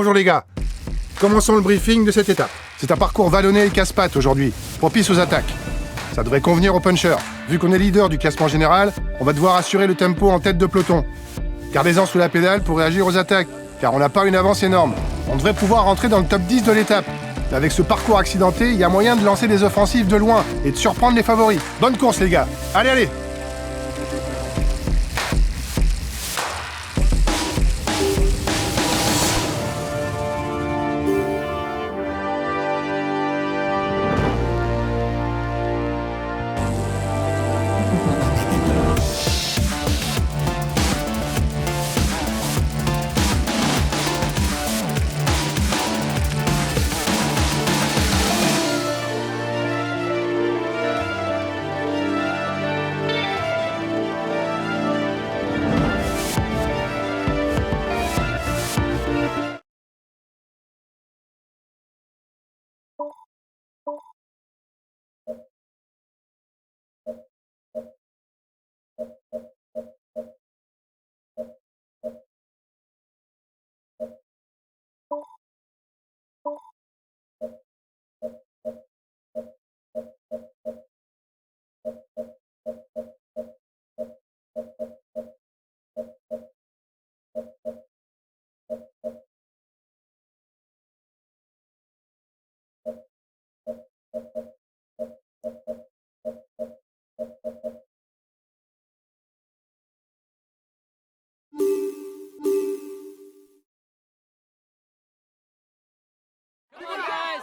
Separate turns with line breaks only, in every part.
Bonjour les gars, commençons le briefing de cette étape. C'est un parcours vallonné et casse-pattes aujourd'hui, propice aux attaques. Ça devrait convenir aux punchers. Vu qu'on est leader du classement général, on va devoir assurer le tempo en tête de peloton. Gardez-en sous la pédale pour réagir aux attaques, car on n'a pas une avance énorme. On devrait pouvoir rentrer dans le top 10 de l'étape. Mais avec ce parcours accidenté, il y a moyen de lancer des offensives de loin et de surprendre les favoris. Bonne course les gars, allez allez!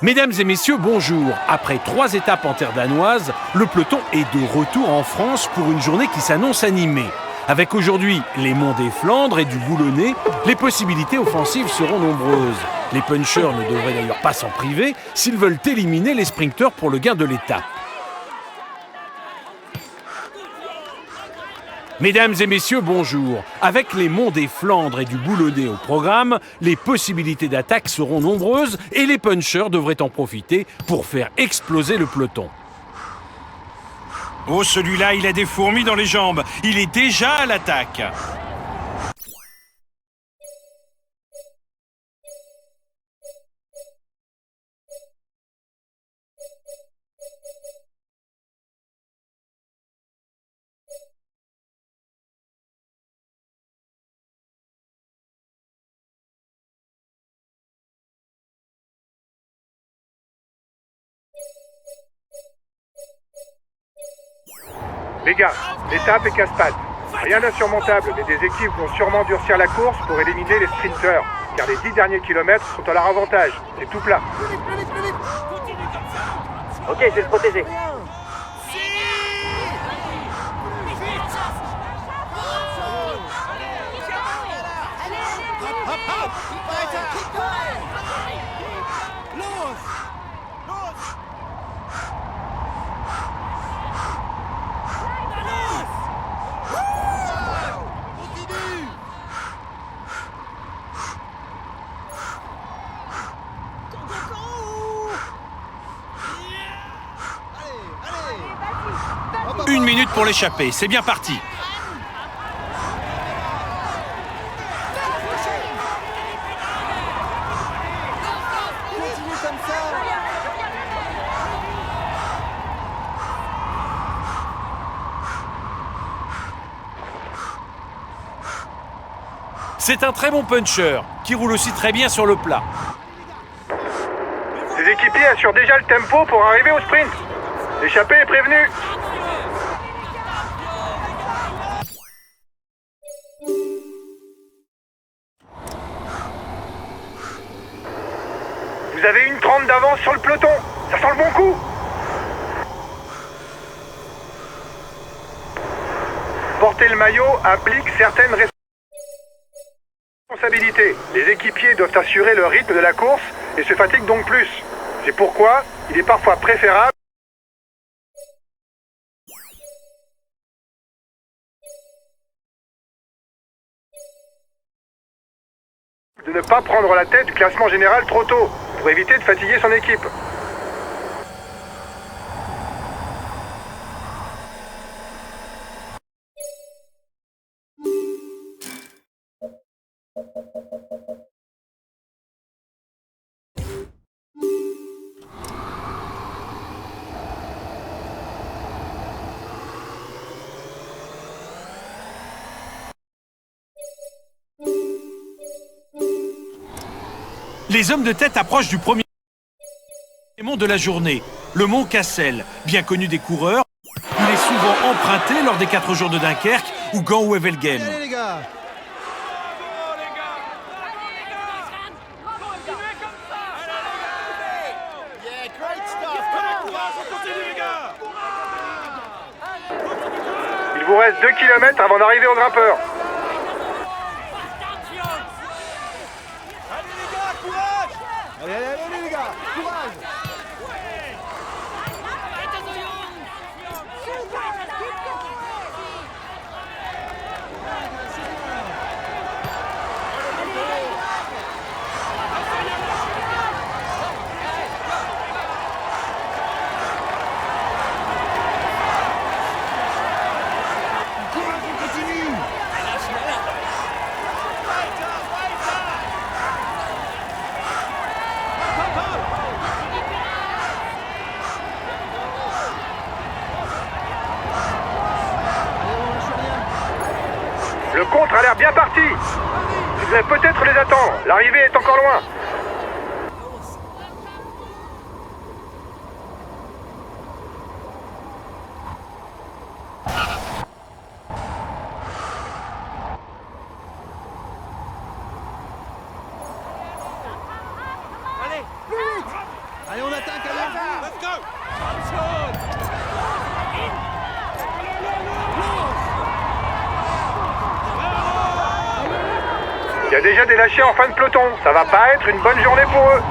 Mesdames et messieurs, bonjour. Après 3 étapes en terre danoise, le peloton est de retour en France pour une journée qui s'annonce animée. Avec aujourd'hui les monts des Flandres et du Boulonnais, les possibilités offensives seront nombreuses. Les punchers ne devraient d'ailleurs pas s'en priver s'ils veulent éliminer les sprinteurs pour le gain de l'étape. Mesdames et messieurs, bonjour. Avec les monts des Flandres et du Boulonnais au programme, les possibilités d'attaque seront nombreuses et les punchers devraient en profiter pour faire exploser le peloton.
Oh, celui-là, il a des fourmis dans les jambes. Il est déjà à l'attaque.
Les gars, l'étape est casse-pattes. Rien d'insurmontable, mais des équipes vont sûrement durcir la course pour éliminer les sprinteurs, car les 10 derniers kilomètres sont à leur avantage. C'est tout plat.
Ok, je vais le protéger.
Une minute pour l'échapper, c'est bien parti.
C'est un très bon puncher qui roule aussi très bien sur le plat.
Les équipiers assurent déjà le tempo pour arriver au sprint. L'échappée est prévenue. Vous avez une 30 d'avance sur le peloton. Ça sent le bon coup. Porter le maillot implique certaines responsabilités. Les équipiers doivent assurer le rythme de la course et se fatiguent donc plus. C'est pourquoi il est parfois préférable de ne pas prendre la tête du classement général trop tôt, pour éviter de fatiguer son équipe.
Les hommes de tête approchent du premier mont de la journée, le mont Cassel, bien connu des coureurs. Il est souvent emprunté lors des 4 jours de Dunkerque ou Gand ou Wevelgem.
Allez les gars!
Il vous reste 2 km avant d'arriver au grimpeur.
Allez, allez, allez les gars! Courage!
Le contre a l'air bien parti. Vous devez peut-être les attendre. L'arrivée est encore loin.
Allez, on attaque, allez! Let's go!
Il y a déjà des lâchers en fin de peloton. Ça va pas être une bonne journée pour eux.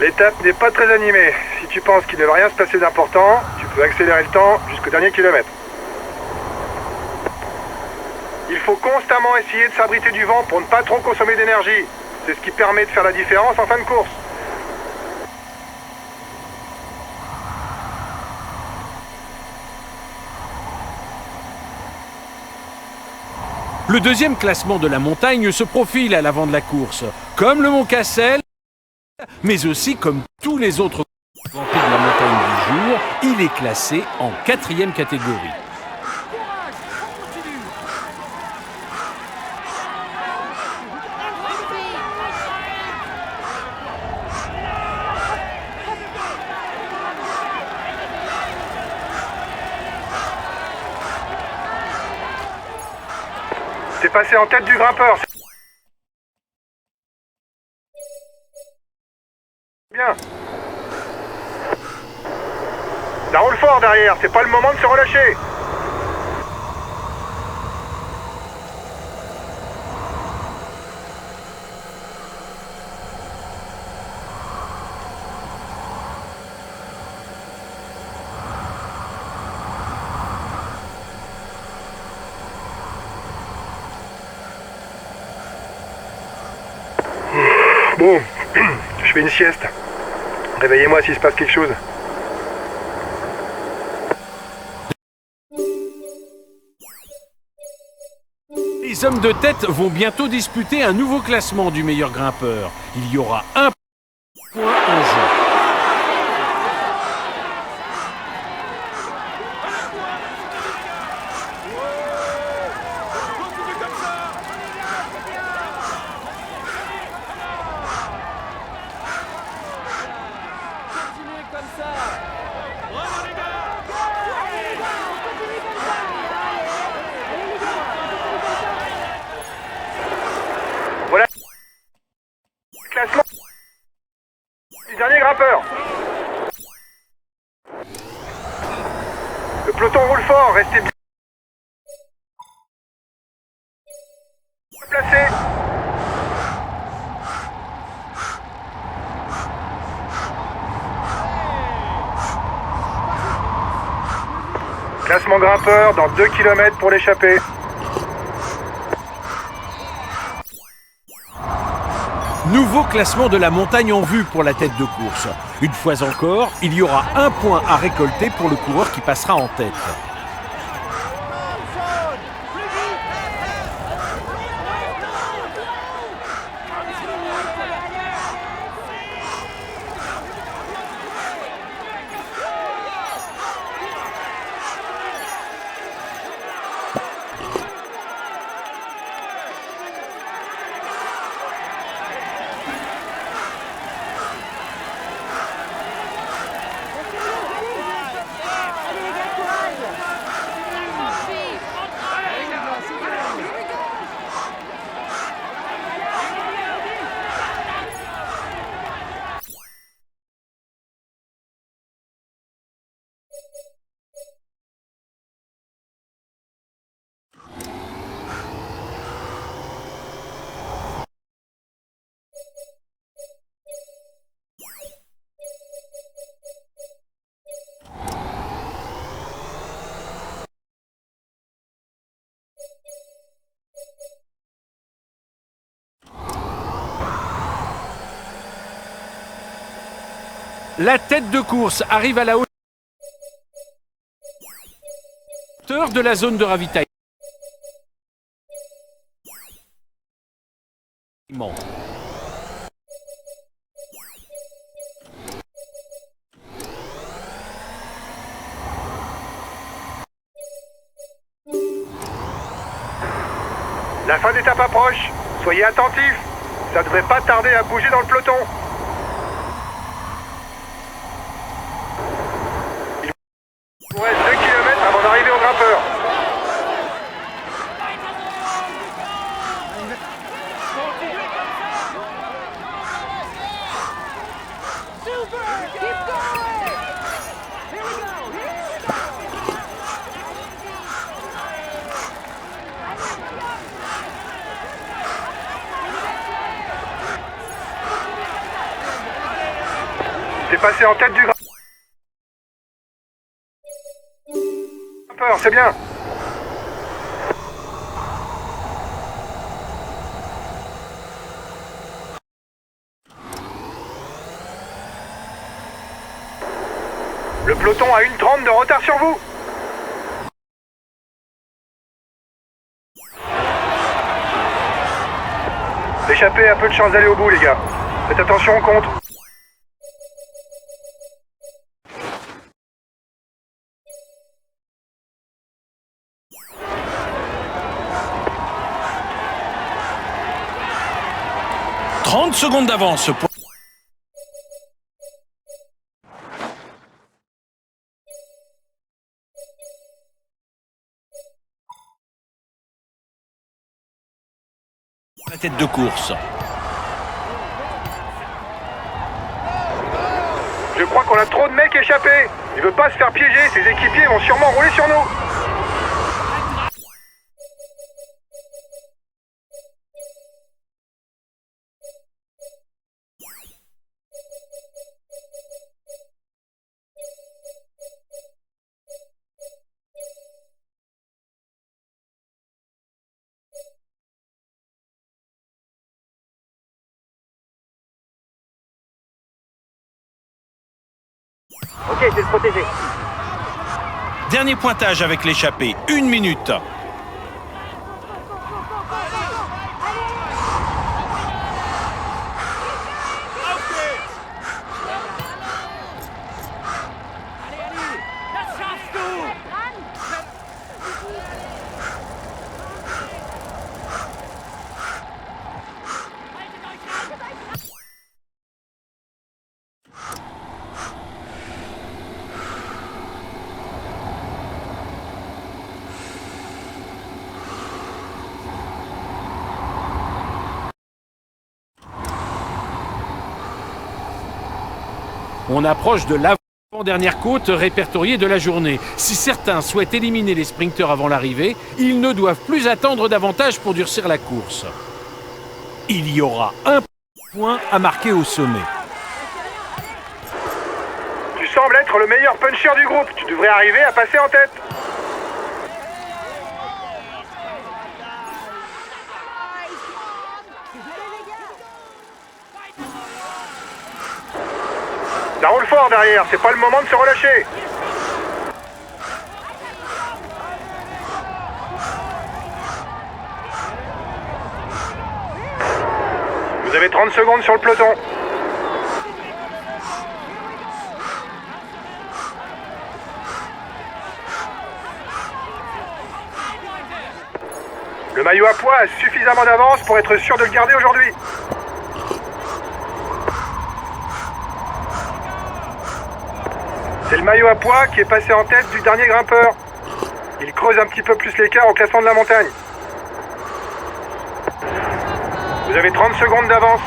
L'étape n'est pas très animée. Si tu penses qu'il ne va rien se passer d'important, tu peux accélérer le temps jusqu'au dernier kilomètre. Il faut constamment essayer de s'abriter du vent pour ne pas trop consommer d'énergie. C'est ce qui permet de faire la différence en fin de course.
Le deuxième classement de la montagne se profile à l'avant de la course, comme le mont Cassel, mais aussi comme tous les autres grands prix de la montagne du jour, il est classé en 4e catégorie.
T'es passé en tête du grimpeur. Bien. Ça roule fort derrière, c'est pas le moment de se relâcher. Bon, je fais une sieste. Réveillez-moi s'il se passe quelque chose.
Les hommes de tête vont bientôt disputer un nouveau classement du meilleur grimpeur. Il y aura un point en jeu.
Voilà. Classement du dernier grimpeur. Le peloton roule fort, restez bien placés. Classement grimpeur dans 2 km pour l'échappée.
Nouveau classement de la montagne en vue pour la tête de course. Une fois encore, il y aura un point à récolter pour le coureur qui passera en tête. La tête de course arrive à la hauteur de la zone de ravitaillement.
La fin d'étape approche. Soyez attentifs. Ça devrait pas tarder à bouger dans le peloton. Il vous reste 2 km avant d'arriver au grimpeur. C'est passé en tête du grimpeur, c'est bien. Le peloton a 1:30 de retard sur vous. L'échappée a peu de chance d'aller au bout, les gars. Faites attention au compte. «
30 secondes d'avance pour... la tête de course.
Je crois qu'on a trop de mecs échappés. Il veut pas se faire piéger, ses équipiers vont sûrement rouler sur nous.
Ok, je vais le protéger.
Dernier pointage avec l'échappée. 1 minute.
On approche de l'avant-dernière côte répertoriée de la journée. Si certains souhaitent éliminer les sprinteurs avant l'arrivée, ils ne doivent plus attendre davantage pour durcir la course. Il y aura un point à marquer au sommet.
Tu sembles être le meilleur puncher du groupe. Tu devrais arriver à passer en tête. fort derrière, c'est pas le moment de se relâcher. Vous avez 30 secondes sur le peloton. Le maillot à pois a suffisamment d'avance pour être sûr de le garder aujourd'hui. C'est le maillot à pois qui est passé en tête du dernier grimpeur. Il creuse un petit peu plus l'écart au classement de la montagne. Vous avez 30 secondes d'avance.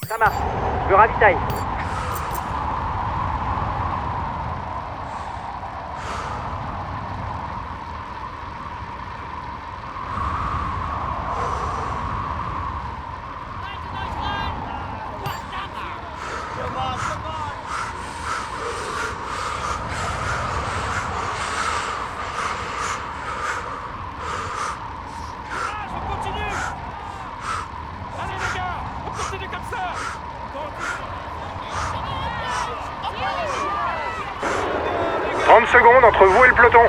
Ça marche, je ravitaille.
On continue. Allez les gars, on continue comme ça.
30 secondes entre vous et le peloton.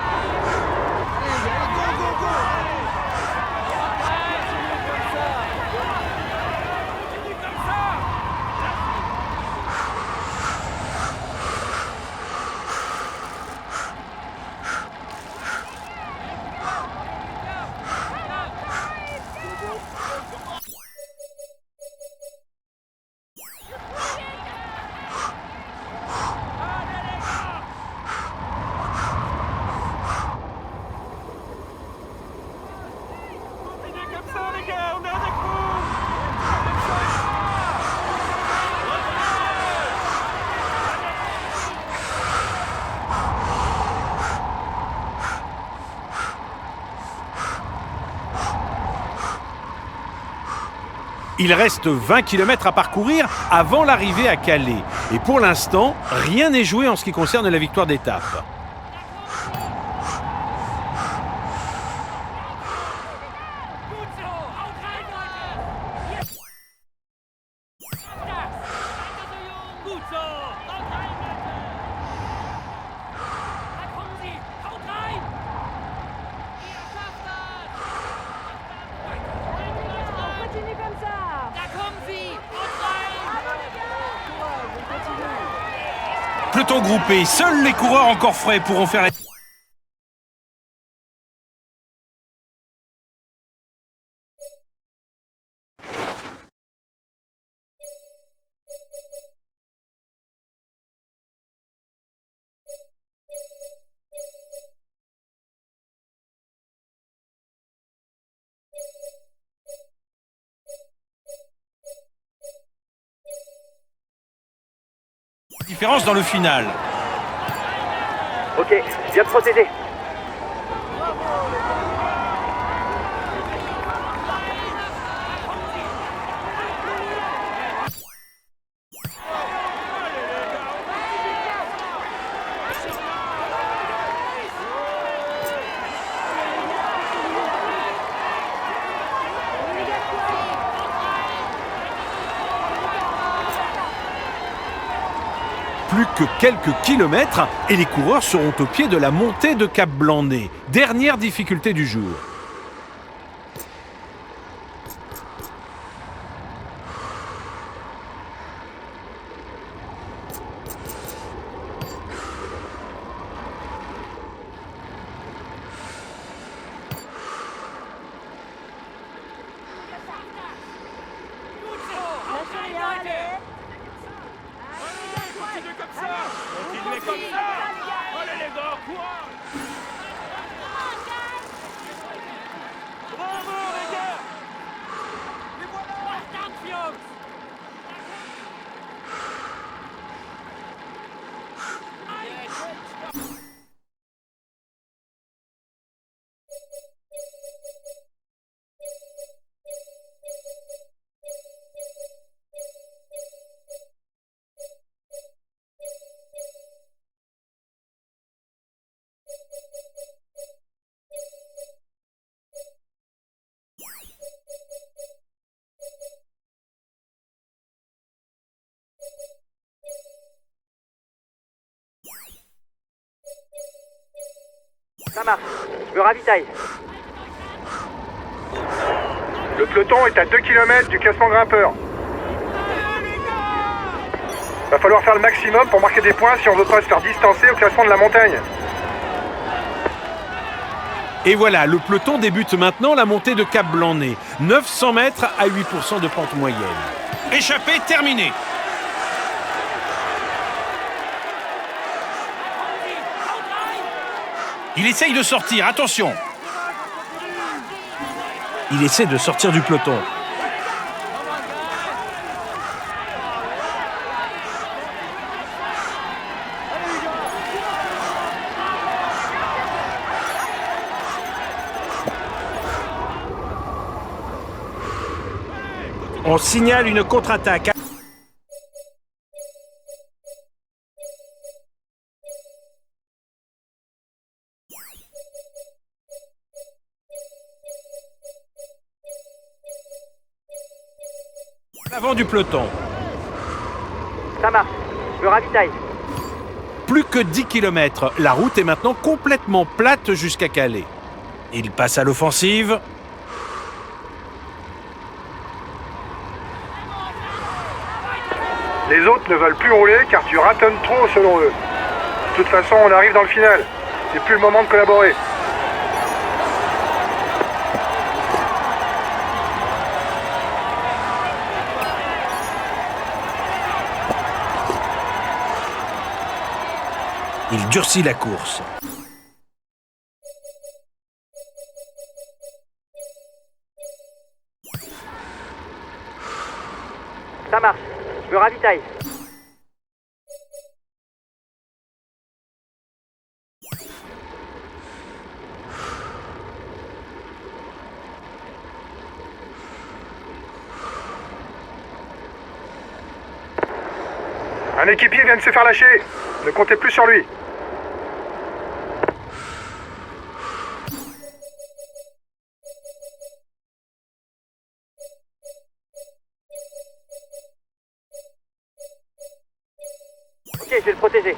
Il reste 20 km à parcourir avant l'arrivée à Calais. Et pour l'instant, rien n'est joué en ce qui concerne la victoire d'étape.
Peloton groupé, seuls les coureurs encore frais pourront faire la... différence dans le final.
Ok, je viens de procéder.
Plus que quelques kilomètres et les coureurs seront au pied de la montée de Cap Blanc-Nez. Dernière difficulté du jour.
Continuez comme ça. Allez les gars, courage.
marche. Je me ravitaille.
Le peloton est à 2 km du classement grimpeur. Va falloir faire le maximum pour marquer des points si on veut pas se faire distancer au classement de la montagne.
Et voilà, le peloton débute maintenant la montée de Cap Blanc-Nez. 900 mètres à 8% de pente moyenne.
Échappée terminée. Il essaye de sortir, attention.
Il essaie de sortir du peloton. On signale une contre-attaque. L'avant du peloton.
Ça marche. Je me ravitaille.
Plus que 10 km. La route est maintenant complètement plate jusqu'à Calais. Il passe à l'offensive.
Les autres ne veulent plus rouler car tu ratonnes trop selon eux. De toute façon, on arrive dans le final. C'est plus le moment de collaborer.
Il durcit la course.
Ça marche. Je me ravitaille.
Un équipier vient de se faire lâcher. Ne comptez plus sur lui.
Ok, je vais le protéger.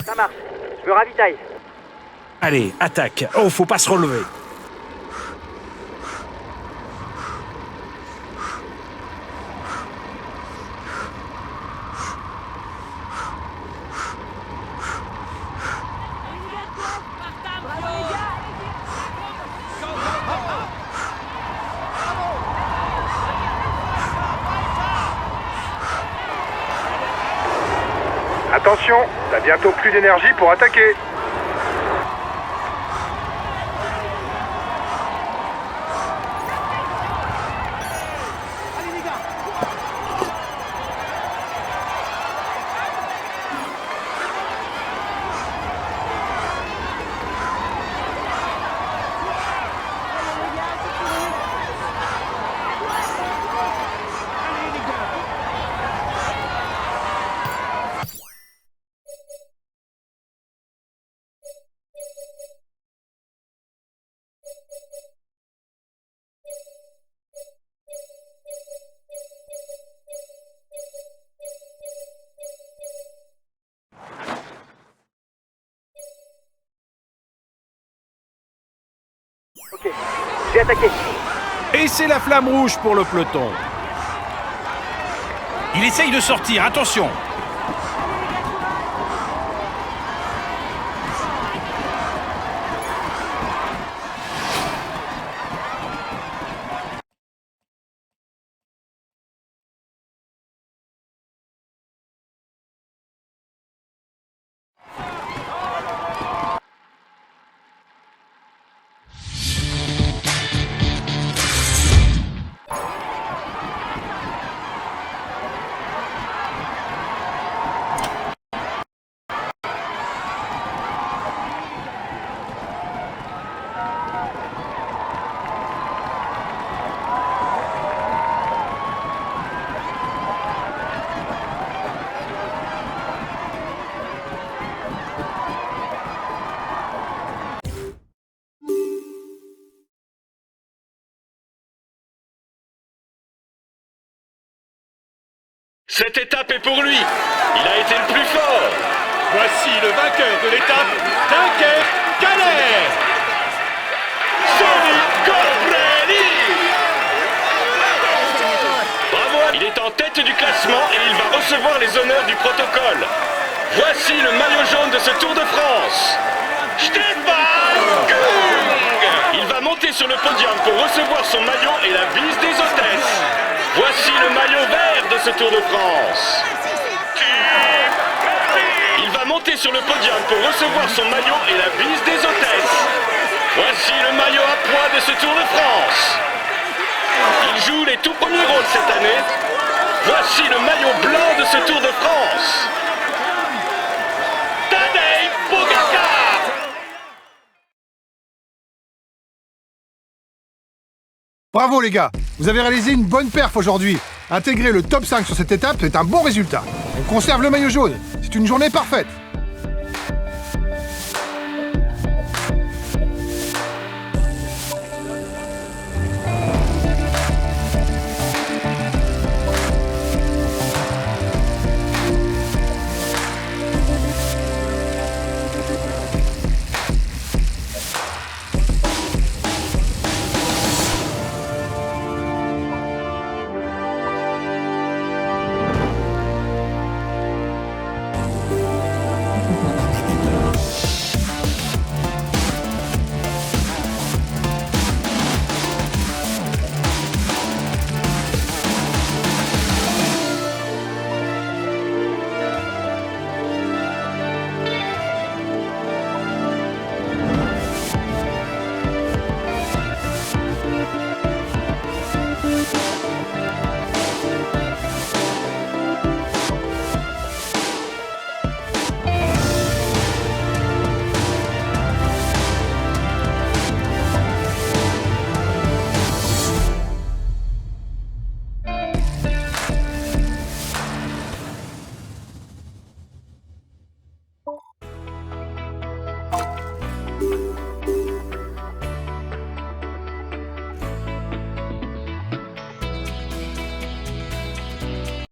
Ça marche. Je me ravitaille.
Allez, attaque. Oh, faut pas se relever.
Attention, t'as bientôt plus d'énergie pour attaquer.
Ok, je vais attaquer.
Et c'est la flamme rouge pour le peloton.
Il essaye de sortir, attention.
Cette étape est pour lui. Il a été le plus fort.
Voici le vainqueur de l'étape Dunkerque-Calais.
Sonny Colbrelli. Bravo, il est en tête du classement et il va recevoir les honneurs du protocole. Voici le maillot jaune de ce Tour de France. Stefan Kung. Il va monter sur le podium pour recevoir son maillot et la bise des hôtesses. Voici le maillot vert de ce Tour de France. Il va monter sur le podium pour recevoir son maillot et la bise des hôtesses. Voici le maillot à pois de ce Tour de France. Il joue les tout premiers rôles cette année. Voici le maillot blanc de ce Tour de France. Tadej Pogačar.
Bravo les gars, vous avez réalisé une bonne perf aujourd'hui. Intégrer le top 5 sur cette étape, c'est un bon résultat. On conserve le maillot jaune, c'est une journée parfaite.